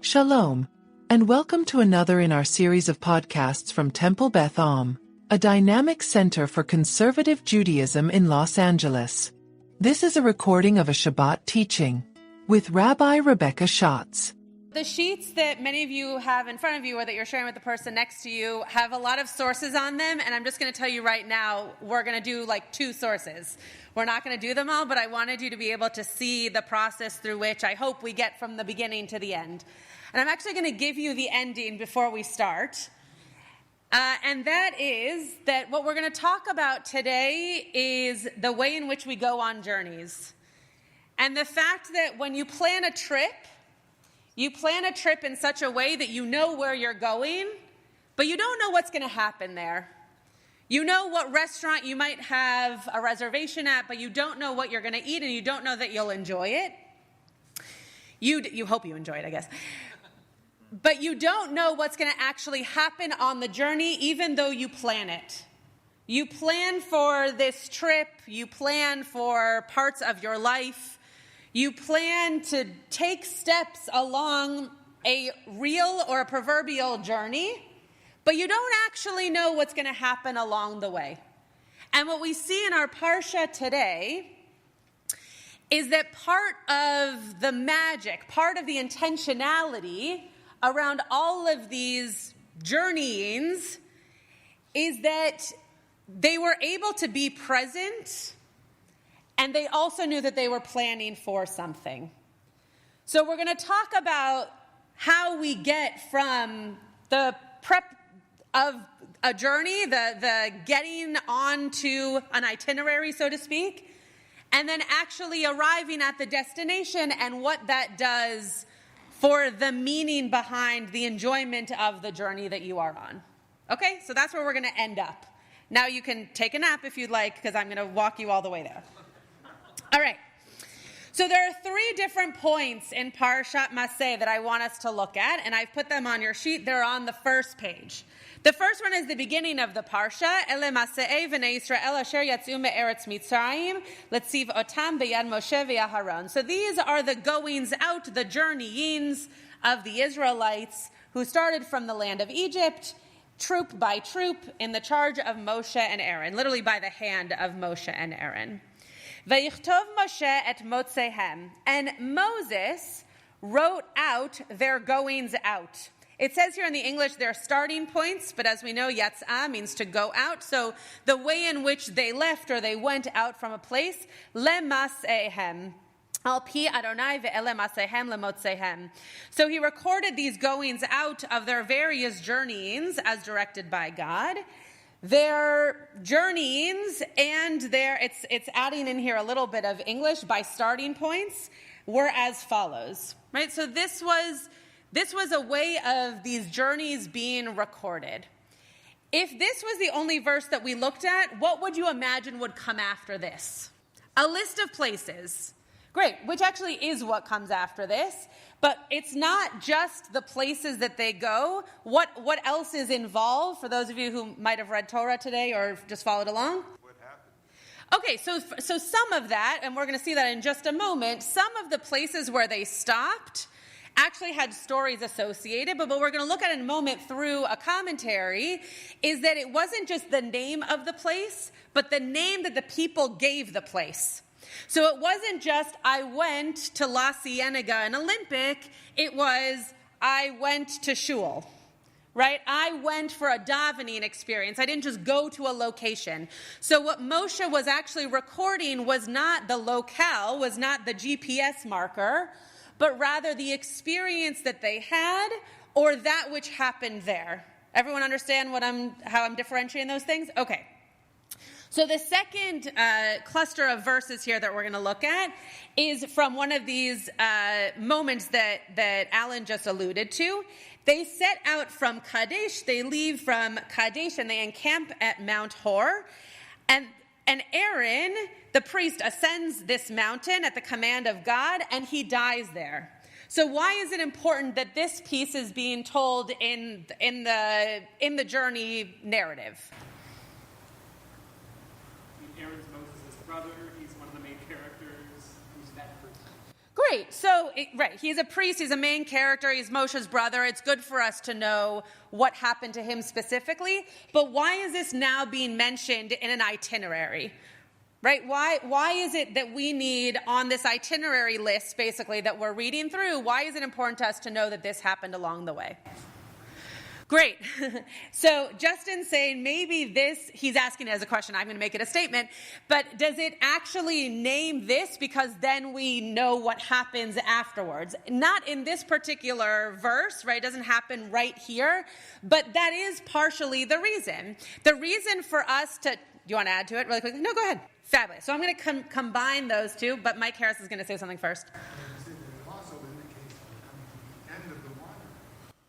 Shalom, and welcome to another in our series of podcasts from Temple Beth, a dynamic center for conservative Judaism in Los Angeles. This is a recording of a Shabbat teaching with Rabbi Rebecca Schatz. The sheets that many of you have in front of you or that you're sharing with the person next to you have a lot of sources on them, and I'm just going to tell you right now, we're going to do like 2 sources. We're not going to do them all, but I wanted you to be able to see the process through which I hope we get from the beginning to the end. And I'm actually going to give you the ending before we start. And that is that what we're going to talk about today is the way in which we go on journeys. And the fact that when you plan a trip in such a way that you know where you're going, but you don't know what's going to happen there. You know what restaurant you might have a reservation at, but you don't know what you're going to eat, and you don't know that you'll enjoy it. You hope you enjoy it, I guess. But you don't know what's going to actually happen on the journey, even though you plan it. You plan for this trip. You plan for parts of your life. You plan to take steps along a real or a proverbial journey, but you don't actually know what's going to happen along the way. And what we see in our Parsha today is that part of the magic, part of the intentionality around all of these journeyings is that they were able to be present, and they also knew that they were planning for something. So we're going to talk about how we get from the prep of a journey, the getting onto an itinerary, so to speak, and then actually arriving at the destination and what that does for the meaning behind the enjoyment of the journey that you are on. Okay, so that's where we're going to end up. Now you can take a nap if you'd like, because I'm going to walk you all the way there. All right, so there are 3 different points in Parashat Maseh that I want us to look at, and I've put them on your sheet. They're on the first page. The first one is the beginning of the Parsha. Ele Maseh v'nei Yisrael asher yatzu me'eretz Mitzrayim letziv otam b'yad Moshe v'Aharon. So these are the goings out, the journeyings of the Israelites who started from the land of Egypt, troop by troop, in the charge of Moshe and Aaron, literally by the hand of Moshe and Aaron. Vayichtov Moshe et motzehem. And Moses wrote out their goings out. It says here in the English their starting points, but as we know, yatzah means to go out. So the way in which they left or they went out from a place, lemasehem. Al pi Adonai ve'ele masehem lemotzehem. So he recorded these goings out of their various journeyings as directed by God. Their journeyings and it's adding in here a little bit of English by starting points were as follows, right? So this was a way of these journeys being recorded. If this was the only verse that we looked at, what would you imagine would come after this? A list of places. Great, which actually is what comes after this. But it's not just the places that they go. What else is involved, for those of you who might have read Torah today or just followed along? What happened? Okay, so some of that, and we're going to see that in just a moment, some of the places where they stopped actually had stories associated, but what we're going to look at in a moment through a commentary is that it wasn't just the name of the place, but the name that the people gave the place. So it wasn't just, I went to La Cienega and Olympic, it was, I went to Shul, right? I went for a davening experience. I didn't just go to a location. So what Moshe was actually recording was not the locale, was not the GPS marker, but rather the experience that they had or that which happened there. Everyone understand how I'm differentiating those things? Okay. So the second cluster of verses here that we're going to look at is from one of these moments that Alan just alluded to. They set out from Kadesh, they leave from Kadesh, and they encamp at Mount Hor. And Aaron, the priest, ascends this mountain at the command of God, and he dies there. So why is it important that this piece is being told in the journey narrative? Aaron's Moses' brother. He's one of the main characters. Who's that person? Great. Right, he's a priest, he's a main character, he's Moshe's brother. It's good for us to know what happened to him specifically. But why is this now being mentioned in an itinerary? Right? Why is it that we need on this itinerary list, basically, that we're reading through, why is it important to us to know that this happened along the way? Great. So Justin's saying maybe this, he's asking it as a question, I'm going to make it a statement, but does it actually name this because then we know what happens afterwards? Not in this particular verse, right? It doesn't happen right here, but that is partially the reason. The reason for us to, do you want to add to it really quickly? No, go ahead. Fabulous. So I'm going to combine those two, but Mike Harris is going to say something first.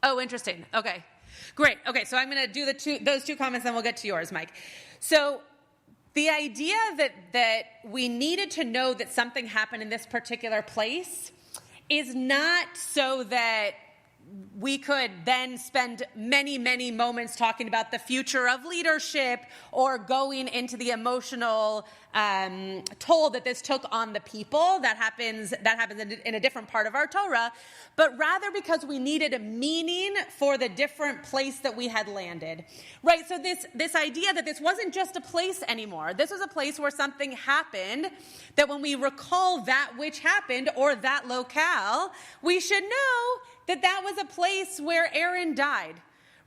Oh, interesting. Okay. Great. Okay, so I'm going to do those two comments, then we'll get to yours, Mike. So the idea that we needed to know that something happened in this particular place is not so that we could then spend many, many moments talking about the future of leadership or going into the emotional toll that this took on the people. That happens in a different part of our Torah, but rather because we needed a meaning for the different place that we had landed. Right, so this idea that this wasn't just a place anymore. This was a place where something happened, that when we recall that which happened or that locale, we should know that was a place where Aaron died,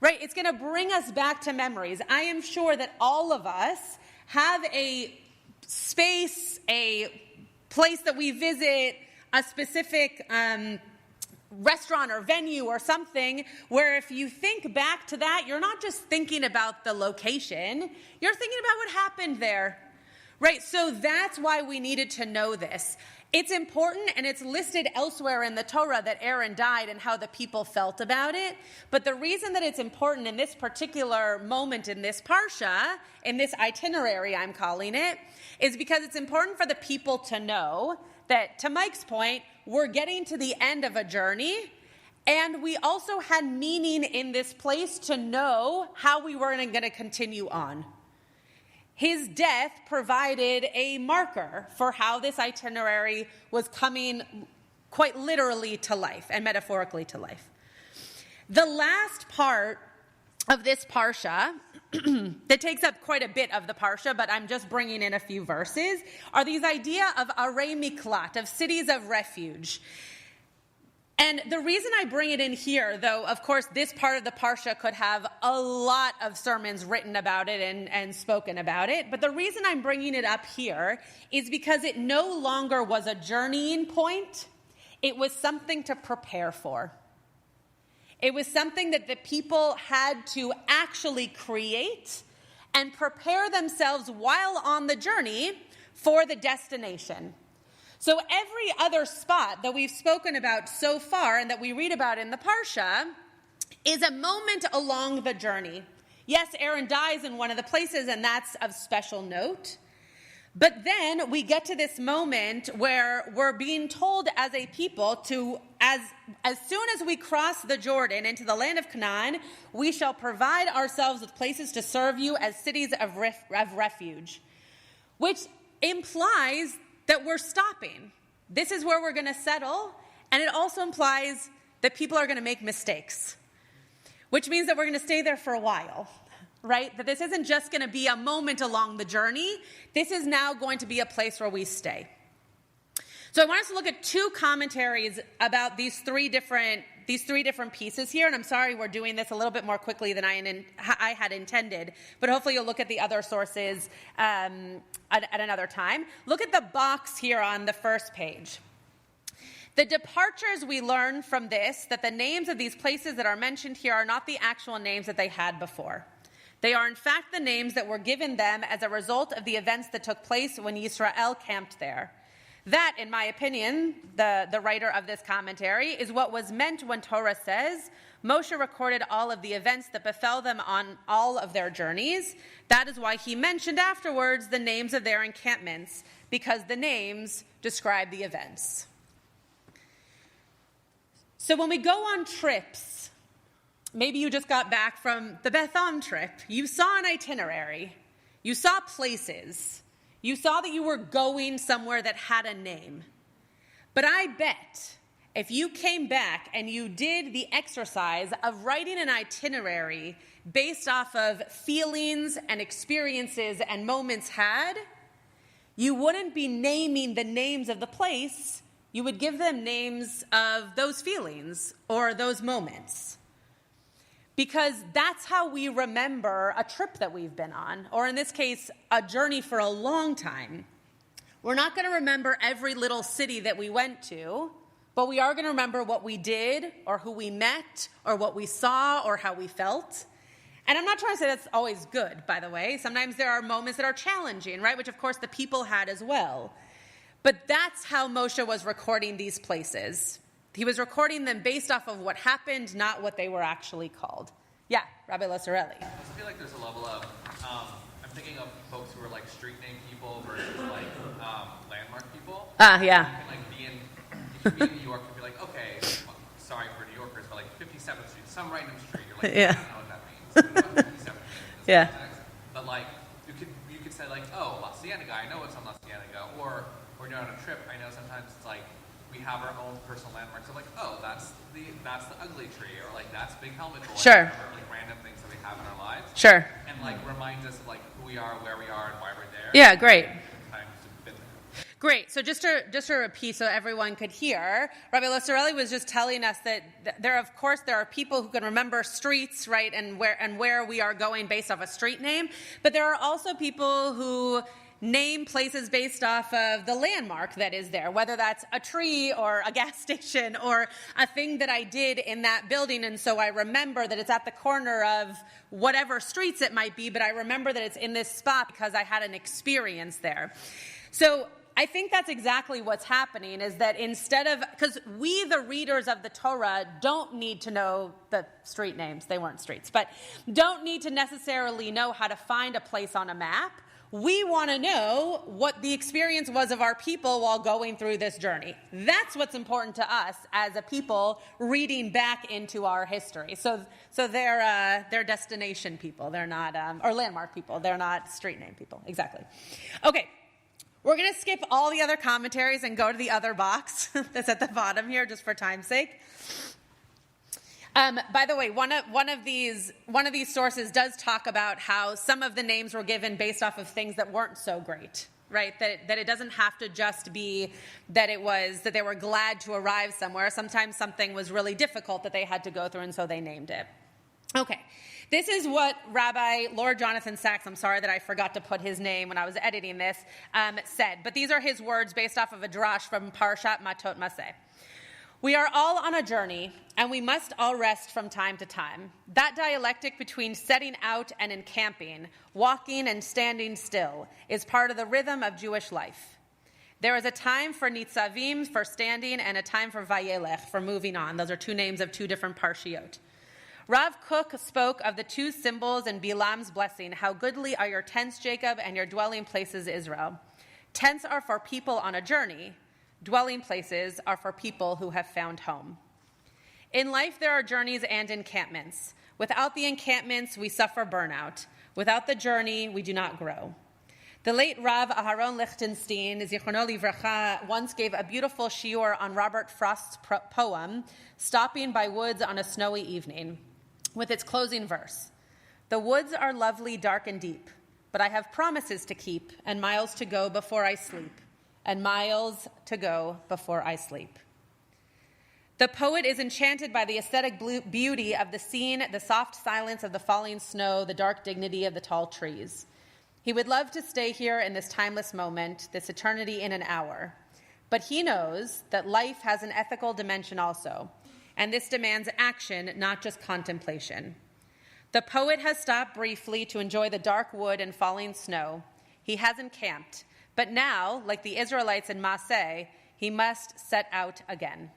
right? It's going to bring us back to memories. I am sure that all of us have a space, a place that we visit, a specific restaurant or venue or something where if you think back to that, you're not just thinking about the location, you're thinking about what happened there, right? So that's why we needed to know this. It's important, and it's listed elsewhere in the Torah that Aaron died and how the people felt about it. But the reason that it's important in this particular moment in this parsha, in this itinerary I'm calling it, is because it's important for the people to know that, to Mike's point, we're getting to the end of a journey, and we also had meaning in this place to know how we were going to continue on. His death provided a marker for how this itinerary was coming quite literally to life and metaphorically to life. The last part of this parsha, that takes up quite a bit of the parsha, but I'm just bringing in a few verses, are these idea of arei miklat, of cities of refuge. And the reason I bring it in here, though, of course, this part of the Parsha could have a lot of sermons written about it and spoken about it, but the reason I'm bringing it up here is because it no longer was a journeying point. It was something to prepare for. It was something that the people had to actually create and prepare themselves while on the journey for the destination. So every other spot that we've spoken about so far and that we read about in the Parsha is a moment along the journey. Yes, Aaron dies in one of the places, and that's of special note. But then we get to this moment where we're being told as a people to, as soon as we cross the Jordan into the land of Canaan, we shall provide ourselves with places to serve you as cities of refuge, which implies that we're stopping. This is where we're going to settle, and it also implies that people are going to make mistakes, which means that we're going to stay there for a while, right? That this isn't just going to be a moment along the journey. This is now going to be a place where we stay. So I want us to look at two commentaries about these three different pieces here, and I'm sorry we're doing this a little bit more quickly than I had intended, but hopefully you'll look at the other sources at another time. Look at the box here on the first page. The departures we learn from this, that the names of these places that are mentioned here are not the actual names that they had before. They are in fact the names that were given them as a result of the events that took place when Yisrael camped there. That, in my opinion, the writer of this commentary, is what was meant when Torah says, Moshe recorded all of the events that befell them on all of their journeys. That is why he mentioned afterwards the names of their encampments, because the names describe the events. So when we go on trips, maybe you just got back from the Beth Am trip, you saw an itinerary, you saw places, you saw that you were going somewhere that had a name. But I bet if you came back and you did the exercise of writing an itinerary based off of feelings and experiences and moments had, you wouldn't be naming the names of the place. You would give them names of those feelings or those moments. Because that's how we remember a trip that we've been on, or in this case, a journey for a long time. We're not going to remember every little city that we went to, but we are going to remember what we did, or who we met, or what we saw, or how we felt. And I'm not trying to say that's always good, by the way. Sometimes there are moments that are challenging, right? Which, of course, the people had as well. But that's how Moshe was recording these places. He was recording them based off of what happened, not what they were actually called. Yeah, Rabbi Losarelli. I feel like there's a level of, I'm thinking of folks who are like street name people versus like landmark people. Yeah. You can be in New York and be like, okay, sorry for New Yorkers, but like 57th Street, some random street. You're like, Yeah. I don't know what that means. I don't know what 57th means. Yeah. But like, you could say like, oh, La Cienega, I know what's on La Cienega. Or when you're on a trip, I know sometimes it's like, we have our own personal landmarks of like, oh, that's the ugly tree, or like that's Big Helmet Boy. Sure. Or like random things that we have in our lives. Sure. And like reminds us of like who we are, where we are, and why we're there. Yeah, great. Times we've been there. Great. So just to repeat so everyone could hear, Rabbi Losarelli was just telling us that there are people who can remember streets, right, and where we are going based off a street name, but there are also people who name places based off of the landmark that is there, whether that's a tree or a gas station or a thing that I did in that building, and so I remember that it's at the corner of whatever streets it might be, but I remember that it's in this spot because I had an experience there. So I think that's exactly what's happening, is that instead of, because we, the readers of the Torah, don't need to know the street names, they weren't streets, but don't need to necessarily know how to find a place on a map. We want to know what the experience was of our people while going through this journey. That's what's important to us as a people reading back into our history. So they're destination people. They're not, or landmark people. They're not street name people. Exactly. Okay. We're going to skip all the other commentaries and go to the other box that's at the bottom here, just for time's sake. By the way, one of these sources does talk about how some of the names were given based off of things that weren't so great, right? That it doesn't have to just be that they were glad to arrive somewhere. Sometimes something was really difficult that they had to go through, and so they named it. Okay. This is what Rabbi Lord Jonathan Sachs, I'm sorry that I forgot to put his name when I was editing this, said. But these are his words based off of a drash from Parshat Matot Maseh. We are all on a journey, and we must all rest from time to time. That dialectic between setting out and encamping, walking and standing still, is part of the rhythm of Jewish life. There is a time for nitzavim, for standing, and a time for vayelech, for moving on. Those are two names of two different parshiot. Rav Kook spoke of the two symbols in Bilam's blessing. How goodly are your tents, Jacob, and your dwelling places, Israel. Tents are for people on a journey. Dwelling places are for people who have found home. In life, there are journeys and encampments. Without the encampments, we suffer burnout. Without the journey, we do not grow. The late Rav Aharon Lichtenstein, Zichrono Livracha, once gave a beautiful shiur on Robert Frost's poem, Stopping by Woods on a Snowy Evening, with its closing verse. The woods are lovely, dark, and deep, but I have promises to keep and miles to go before I sleep. And miles to go before I sleep. The poet is enchanted by the aesthetic beauty of the scene, the soft silence of the falling snow, the dark dignity of the tall trees. He would love to stay here in this timeless moment, this eternity in an hour. But he knows that life has an ethical dimension also, and this demands action, not just contemplation. The poet has stopped briefly to enjoy the dark wood and falling snow. He has encamped. But now, like the Israelites in Maseh, he must set out again.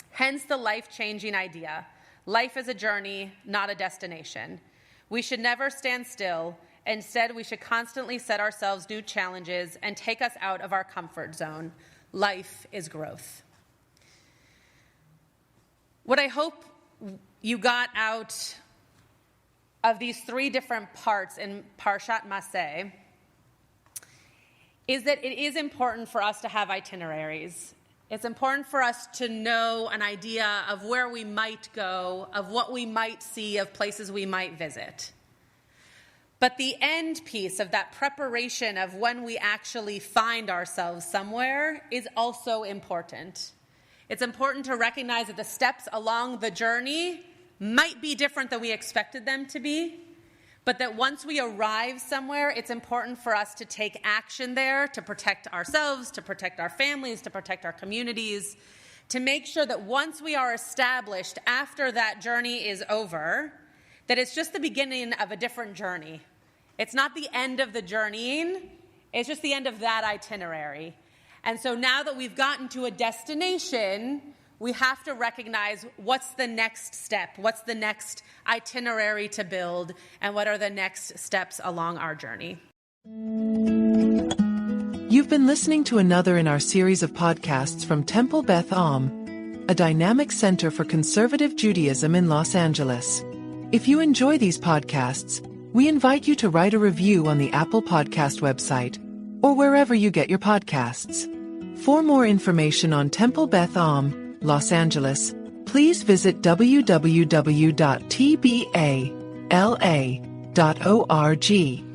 Hence the life-changing idea. Life is a journey, not a destination. We should never stand still. Instead, we should constantly set ourselves new challenges and take us out of our comfort zone. Life is growth. What I hope you got out of these three different parts in Parshat Maseh is that it is important for us to have itineraries. It's important for us to know an idea of where we might go, of what we might see, of places we might visit. But the end piece of that preparation of when we actually find ourselves somewhere is also important. It's important to recognize that the steps along the journey might be different than we expected them to be, but that once we arrive somewhere, it's important for us to take action there to protect ourselves, to protect our families, to protect our communities, to make sure that once we are established after that journey is over, that it's just the beginning of a different journey. It's not the end of the journeying, it's just the end of that itinerary. And so now that we've gotten to a destination, we have to recognize what's the next step, what's the next itinerary to build, and what are the next steps along our journey. You've been listening to another in our series of podcasts from Temple Beth Am, a dynamic center for conservative Judaism in Los Angeles. If you enjoy these podcasts, we invite you to write a review on the Apple Podcast website or wherever you get your podcasts. For more information on Temple Beth Am, Los Angeles, please visit www.tbala.org.